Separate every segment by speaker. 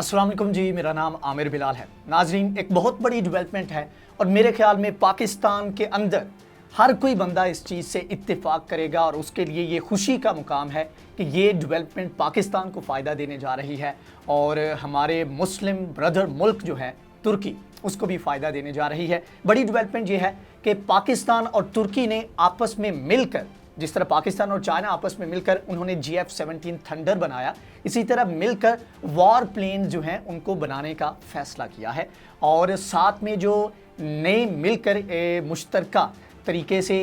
Speaker 1: अस्सलाम वालेकुम जी, मेरा नाम आमिर बिलाल है। नाजरीन, एक बहुत बड़ी डेवलपमेंट है और मेरे ख्याल में पाकिस्तान के अंदर हर कोई बंदा इस चीज़ से इत्तेफाक करेगा और उसके लिए ये खुशी का मुकाम है कि ये डेवलपमेंट पाकिस्तान को फ़ायदा देने जा रही है और हमारे मुस्लिम ब्रदर मुल्क जो है तुर्की, उसको भी फ़ायदा देने जा रही है। बड़ी डेवलपमेंट ये है कि पाकिस्तान और तुर्की ने आपस में मिलकर, जिस तरह पाकिस्तान और चाइना आपस में मिलकर उन्होंने GF-17 थंडर बनाया, इसी तरह मिलकर वॉर प्लेन जो हैं उनको बनाने का फैसला किया है और साथ में जो नए मिलकर मुश्तरका तरीके से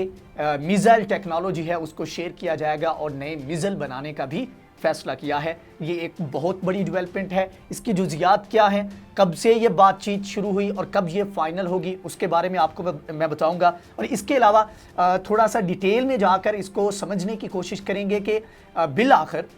Speaker 1: मिसाइल टेक्नोलॉजी है उसको शेयर किया जाएगा और नए मिसाइल बनाने का भी फैसला किया है। ये एक बहुत बड़ी डेवलपमेंट है। इसकी जुज़ियात क्या हैं, कब से ये बातचीत शुरू हुई और कब ये फाइनल होगी, उसके बारे में आपको मैं बताऊंगा। और इसके अलावा थोड़ा सा डिटेल में जाकर इसको समझने की कोशिश करेंगे कि बिल आखिर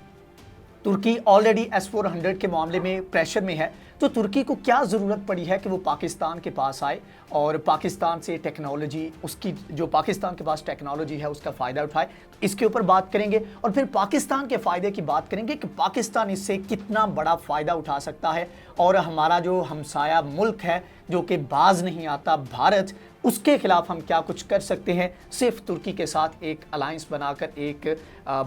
Speaker 1: तुर्की ऑलरेडी S-400 के मामले में प्रेशर में है, तो तुर्की को क्या ज़रूरत पड़ी है कि वो पाकिस्तान के पास आए और पाकिस्तान से टेक्नोलॉजी, उसकी जो पाकिस्तान के पास टेक्नोलॉजी है उसका फ़ायदा उठाए। इसके ऊपर बात करेंगे और फिर पाकिस्तान के फ़ायदे की बात करेंगे कि पाकिस्तान इससे कितना बड़ा फ़ायदा उठा सकता है और हमारा जो हमसाया मुल्क है जो कि बाज नहीं आता, भारत, उसके खिलाफ हम क्या कुछ कर सकते हैं। सिर्फ तुर्की के साथ एक अलायंस बनाकर एक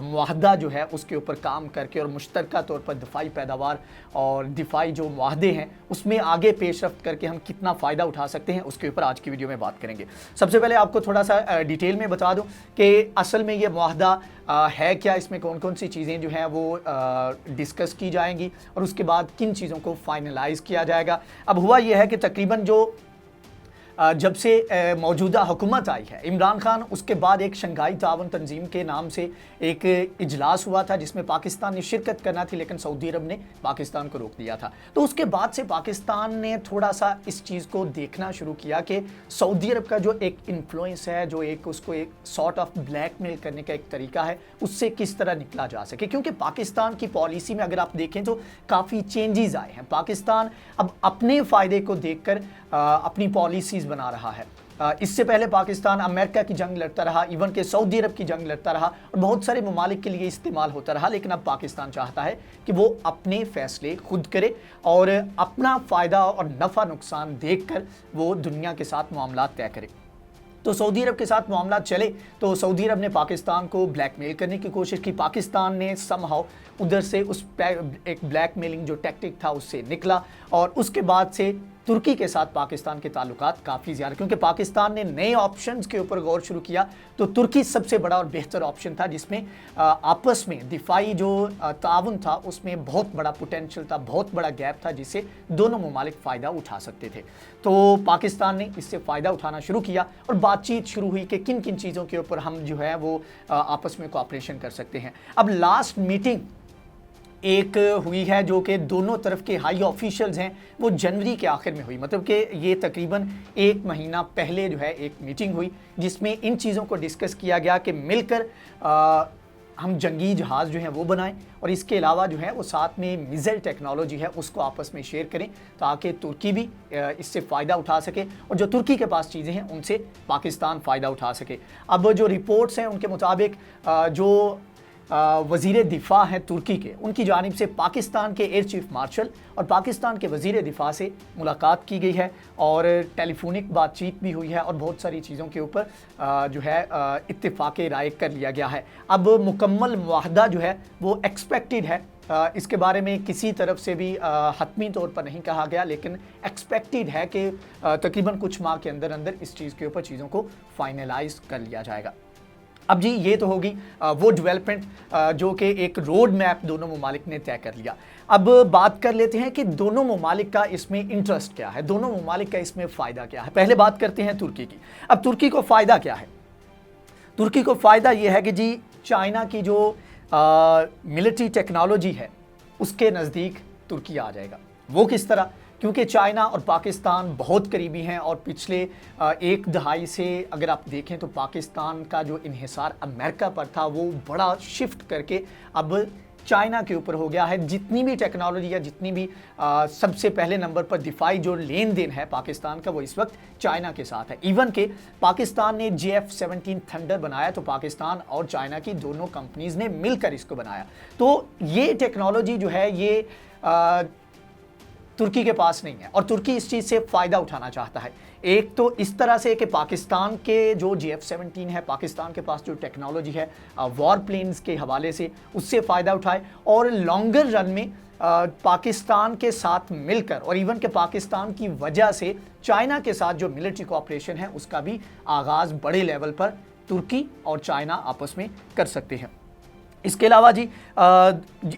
Speaker 1: मुआहदा जो है उसके ऊपर काम करके और मुश्तरका तौर पर दिफाई पैदावार और दिफाई जो मुआहदे हैं उसमें आगे पेशरफ्त करके हम कितना फ़ायदा उठा सकते हैं, उसके ऊपर आज की वीडियो में बात करेंगे। सबसे पहले आपको थोड़ा सा डिटेल में बता दूं कि असल में ये मुआहदा है क्या, इसमें कौन कौन सी चीज़ें जो हैं वो डिस्कस की जाएंगी और उसके बाद किन चीज़ों को फाइनलाइज़ किया जाएगा। अब हुआ यह है कि तकरीबन जो जब से मौजूदा हुकूमत आई है इमरान खान, उसके बाद एक शंघाई ताउन तंजीम के नाम से एक इजलास हुआ था जिसमें पाकिस्तान ने शिरकत करना थी, लेकिन सऊदी अरब ने पाकिस्तान को रोक दिया था। तो उसके बाद से पाकिस्तान ने थोड़ा सा इस चीज़ को देखना शुरू किया कि सऊदी अरब का जो एक इन्फ्लुएंस है, जो एक उसको एक सॉर्ट ऑफ ब्लैकमेल करने का एक तरीका है, उससे किस तरह निकला जा सके। क्योंकि पाकिस्तान की पॉलिसी में अगर आप देखें तो काफ़ी चेंजेस आए हैं। पाकिस्तान अब अपने फ़ायदे को देखकर अपनी पॉलिसीज़ बना रहा है। इससे पहले पाकिस्तान अमेरिका की जंग लड़ता रहा, इवन के सऊदी अरब की जंग लड़ता रहा और बहुत सारे ममालिक के लिए इस्तेमाल होता रहा, लेकिन अब पाकिस्तान चाहता है कि वो अपने फैसले खुद करे और अपना फ़ायदा और नफ़ा नुकसान देखकर वो दुनिया के साथ मामला तय करे। तो सऊदी अरब के साथ मामला चले तो सऊदी अरब ने पाकिस्तान को ब्लैकमेल करने की कोशिश की। पाकिस्तान ने समहाउ उधर से उस एक ब्लैकमेलिंग जो टैक्टिक था उससे निकला और उसके बाद से तुर्की के साथ पाकिस्तान के ताल्लुकात काफ़ी ज़्यादा, क्योंकि पाकिस्तान ने नए ऑप्शंस के ऊपर गौर शुरू किया तो तुर्की सबसे बड़ा और बेहतर ऑप्शन था जिसमें आपस में दिफाई जो ताउन था उसमें बहुत बड़ा पोटेंशियल था, बहुत बड़ा गैप था जिससे दोनों ममालिक फ़ायदा उठा सकते थे। तो पाकिस्तान ने इससे फ़ायदा उठाना शुरू किया और बातचीत शुरू हुई कि किन किन चीज़ों के ऊपर हम जो है वो आपस में कोऑपरेशन कर सकते हैं। अब लास्ट मीटिंग एक हुई है जो कि दोनों तरफ के हाई ऑफिशियल्स हैं, वो जनवरी के आखिर में हुई, मतलब कि ये तकरीबन एक महीना पहले जो है एक मीटिंग हुई जिसमें इन चीज़ों को डिस्कस किया गया कि मिलकर हम जंगी जहाज़ जो हैं वो बनाएं और इसके अलावा जो है वो साथ में मिसाइल टेक्नोलॉजी है उसको आपस में शेयर करें ताकि तुर्की भी इससे फ़ायदा उठा सके और जो तुर्की के पास चीज़ें हैं उनसे पाकिस्तान फ़ायदा उठा सके। अब जो रिपोर्ट्स हैं उनके मुताबिक जो वज़ीर दिफ़ा हैं तुर्की के, उनकी जानिब से पाकिस्तान के एयर चीफ मार्शल और पाकिस्तान के वज़ीर दिफ़ा से मुलाकात की गई है और टेलीफोनिक बातचीत भी हुई है और बहुत सारी चीज़ों के ऊपर जो है इत्तेफाक राय कर लिया गया है। अब मुकम्मल मुआहदा जो है वो एक्सपेक्टेड है, इसके बारे में किसी तरफ से भी हतमी तौर पर नहीं कहा गया, लेकिन एक्सपेक्टेड है कि तकरीबन कुछ माह के अंदर अंदर इस चीज़ के ऊपर चीज़ों को फाइनलाइज कर लिया जाएगा। अब जी ये तो होगी वो डेवलपमेंट जो कि एक रोड मैप दोनों ममालिक ने तय कर लिया। अब बात कर लेते हैं कि दोनों ममालिक का इसमें इंटरेस्ट क्या है, दोनों ममालिक का इसमें फ़ायदा क्या है। पहले बात करते हैं तुर्की की। अब तुर्की को फ़ायदा क्या है? तुर्की को फ़ायदा ये है कि जी चाइना की जो मिलिट्री टेक्नोलॉजी है उसके नज़दीक तुर्की आ जाएगा। वो किस तरह? क्योंकि चाइना और पाकिस्तान बहुत करीबी हैं और पिछले एक दहाई से अगर आप देखें तो पाकिस्तान का जो इन्हिसार अमेरिका पर था वो बड़ा शिफ्ट करके अब चाइना के ऊपर हो गया है। जितनी भी टेक्नोलॉजी या जितनी भी सबसे पहले नंबर पर दिफाई जो लेन देन है पाकिस्तान का वो इस वक्त चाइना के साथ है। इवन के पाकिस्तान ने GF-17 थंडर बनाया तो पाकिस्तान और चाइना की दोनों कंपनीज ने मिलकर इसको बनाया। तो ये टेक्नोलॉजी जो है ये तुर्की के पास नहीं है और तुर्की इस चीज़ से फ़ायदा उठाना चाहता है। एक तो इस तरह से कि पाकिस्तान के जो JF-17 है, पाकिस्तान के पास जो टेक्नोलॉजी है वॉर प्लेन्स के हवाले से, उससे फ़ायदा उठाए और लॉन्गर रन में पाकिस्तान के साथ मिलकर और इवन के पाकिस्तान की वजह से चाइना के साथ जो मिलिट्री कोऑपरेशन है उसका भी आगाज़ बड़े लेवल पर तुर्की और चाइना आपस में कर सकते हैं। इसके अलावा जी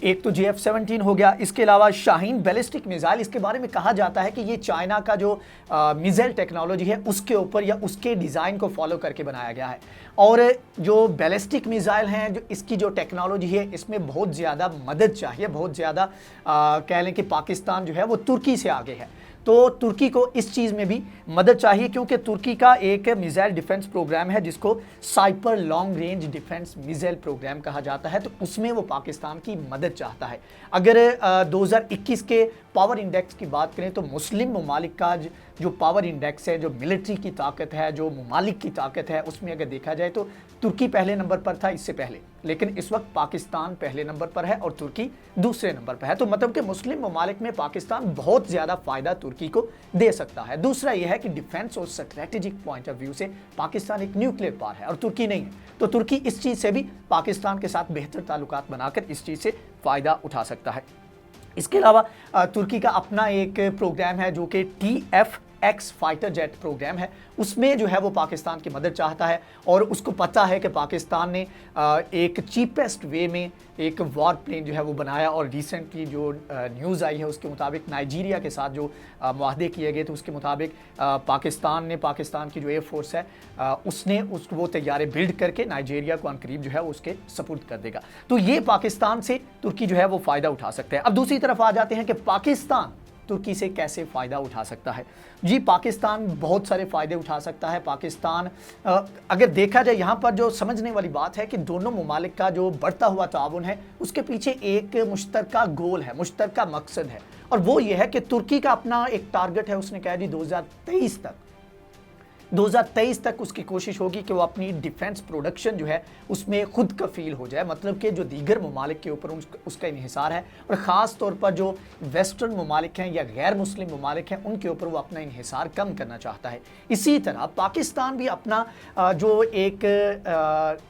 Speaker 1: एक तो JF-17 हो गया, इसके अलावा शाहीन बैलिस्टिक मिसाइल, इसके बारे में कहा जाता है कि ये चाइना का जो मिसाइल टेक्नोलॉजी है उसके ऊपर या उसके डिज़ाइन को फॉलो करके बनाया गया है। और जो बैलिस्टिक मिसाइल हैं, जो इसकी जो टेक्नोलॉजी है इसमें बहुत ज़्यादा मदद चाहिए, बहुत ज़्यादा कह लें कि पाकिस्तान जो है वो तुर्की से आगे है, तो तुर्की को इस चीज़ में भी मदद चाहिए क्योंकि तुर्की का एक मिसाइल डिफेंस प्रोग्राम है जिसको साइपर long range defence missile programme कहा जाता है, तो उसमें वो पाकिस्तान की मदद चाहता है। अगर 2021 के पावर इंडेक्स की बात करें तो मुस्लिम ममालिक का जो पावर इंडेक्स है, जो मिलिट्री की ताकत है, जो ममालिक की ताकत है, उसमें अगर देखा जाए तो तुर्की पहले नंबर पर था इससे पहले, लेकिन इस वक्त पाकिस्तान पहले नंबर पर है और तुर्की दूसरे नंबर पर है। तो मतलब कि मुस्लिम ममालिक में पाकिस्तान बहुत ज़्यादा फ़ायदा तुर्की को दे सकता है। दूसरा यह है कि डिफेंस और स्ट्रेटेजिक पॉइंट ऑफ व्यू से पाकिस्तान एक न्यूक्लियर पावर है और तुर्की नहीं है, तो तुर्की इस चीज़ से भी पाकिस्तान के साथ बेहतर ताल्लुकात बनाकर इस चीज़ से फ़ायदा उठा सकता है। इसके अलावा तुर्की का अपना एक प्रोग्राम है जो कि TFX फाइटर जेट प्रोग्राम है, उसमें जो है वो पाकिस्तान की मदद चाहता है और उसको पता है कि पाकिस्तान ने एक चीपेस्ट वे में एक वॉर प्लेन जो है वो बनाया और रिसेंटली जो न्यूज़ आई है उसके मुताबिक नाइजीरिया के साथ जो मुआहदे किए गए थे उसके मुताबिक पाकिस्तान की जो एयर फोर्स है उसने वो तैयारे बिल्ड करके नाइजीरिया को अनकरीब जो है उसके सपुर्द कर देगा। तो ये पाकिस्तान से तुर्की जो है वो फ़ायदा उठा सकते हैं। अब दूसरी तरफ आ जाते हैं कि पाकिस्तान तुर्की से कैसे फ़ायदा उठा सकता है। जी पाकिस्तान बहुत सारे फ़ायदे उठा सकता है। पाकिस्तान अगर देखा जाए यहाँ पर जो समझने वाली बात है कि दोनों ममालिक का जो बढ़ता हुआ ताउन है उसके पीछे एक मुश्तरका गोल है, मुश्तरका मकसद है, और वो ये है कि तुर्की का अपना एक टारगेट है, उसने कहा जी 2023 तक उसकी कोशिश होगी कि वो अपनी डिफेंस प्रोडक्शन जो है उसमें खुद कफील हो जाए, मतलब कि जो दीगर ममालिक के ऊपर उसका इन्हिसार है और ख़ास तौर पर जो वेस्टर्न ममालिक हैं या गैर मुस्लिम ममालिक हैं उनके ऊपर वो अपना इन्हिसार कम करना चाहता है। इसी तरह पाकिस्तान भी अपना जो एक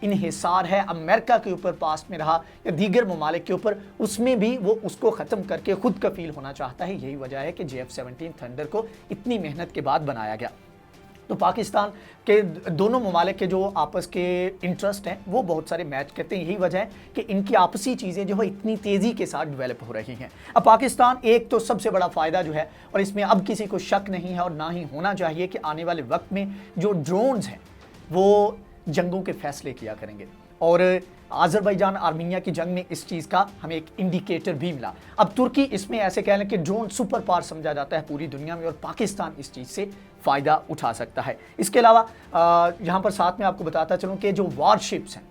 Speaker 1: इन्हिसार है अमेरिका के ऊपर पास्ट में रहा या दीगर ममालिक के ऊपर, उसमें भी वो उसको ख़त्म करके खुद कफील होना चाहता है। यही वजह है कि JF-17 थंडर को इतनी मेहनत के बाद बनाया गया। तो पाकिस्तान के दोनों ममालिक के जो आपस के इंटरेस्ट हैं वो बहुत सारे मैच करते हैं। यही वजह है कि इनकी आपसी चीज़ें जो है इतनी तेज़ी के साथ डेवलप हो रही हैं। अब पाकिस्तान एक तो सबसे बड़ा फ़ायदा जो है, और इसमें अब किसी को शक नहीं है और ना ही होना चाहिए, कि आने वाले वक्त में जो ड्रोन्स हैं वो जंगों के फैसले किया करेंगे और आज़रबाईजान आर्मीनिया की जंग में इस चीज़ का हमें एक इंडिकेटर भी मिला। अब तुर्की इसमें ऐसे कह लें कि ड्रोन सुपर पावर समझा जाता है पूरी दुनिया में और पाकिस्तान इस चीज़ से फ़ायदा उठा सकता है। इसके अलावा यहाँ पर साथ में आपको बताता चलूँ कि जो वारशिप्स हैं,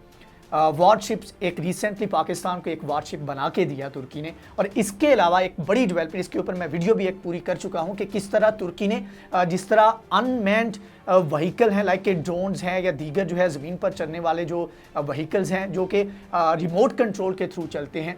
Speaker 1: वारशिप्स एक रिसेंटली पाकिस्तान को एक वारशिप बना के दिया तुर्की ने, और इसके अलावा एक बड़ी डेवलपमेंट, इसके ऊपर मैं वीडियो भी एक पूरी कर चुका हूँ कि किस तरह तुर्की ने जिस तरह अनमैन्ड व्हीकल हैं लाइक के ड्रोन्स हैं या दीगर जो है ज़मीन पर चलने वाले जो व्हीकल्स हैं जो कि रिमोट कंट्रोल के थ्रू चलते हैं,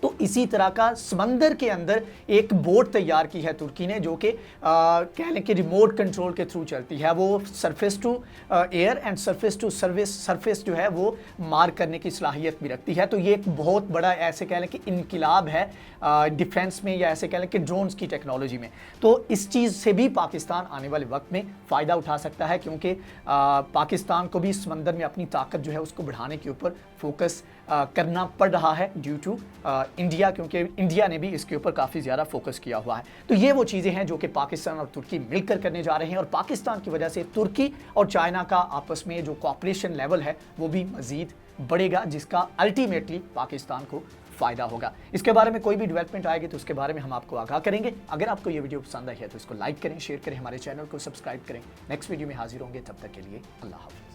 Speaker 1: तो इसी तरह का समंदर के अंदर एक बोट तैयार की है तुर्की ने जो कि कह लें कि रिमोट कंट्रोल के थ्रू चलती है। वो surface to air and surface to surface जो है वो मार करने की सलाहियत भी रखती है। तो ये एक बहुत बड़ा ऐसे कह लें कि इनकलाब है डिफेंस में या ऐसे कह लें कि ड्रोन्स की टेक्नोलॉजी में। तो इस चीज़ से भी पाकिस्तान आने वाले वक्त में फ़ायदा उठा सकता है क्योंकि पाकिस्तान को भी समंदर में अपनी ताकत जो है उसको बढ़ाने के ऊपर फोकस करना पड़ रहा है ड्यू टू इंडिया, क्योंकि इंडिया ने भी इसके ऊपर काफ़ी ज़्यादा फोकस किया हुआ है। तो ये वो चीज़ें हैं जो कि पाकिस्तान और तुर्की मिलकर करने जा रहे हैं और पाकिस्तान की वजह से तुर्की और चाइना का आपस में जो कोऑपरेशन लेवल है वो भी मज़ीद बढ़ेगा, जिसका अल्टीमेटली पाकिस्तान को फ़ायदा होगा। इसके बारे में कोई भी डेवलपमेंट आएगी तो उसके बारे में हम आपको आगाह करेंगे। अगर आपको ये वीडियो पसंद आई है तो इसको लाइक करें, शेयर करें, हमारे चैनल को सब्सक्राइब करें। नेक्स्ट वीडियो में हाजिर होंगे, तब तक के लिए अल्लाह हाफ़िज़।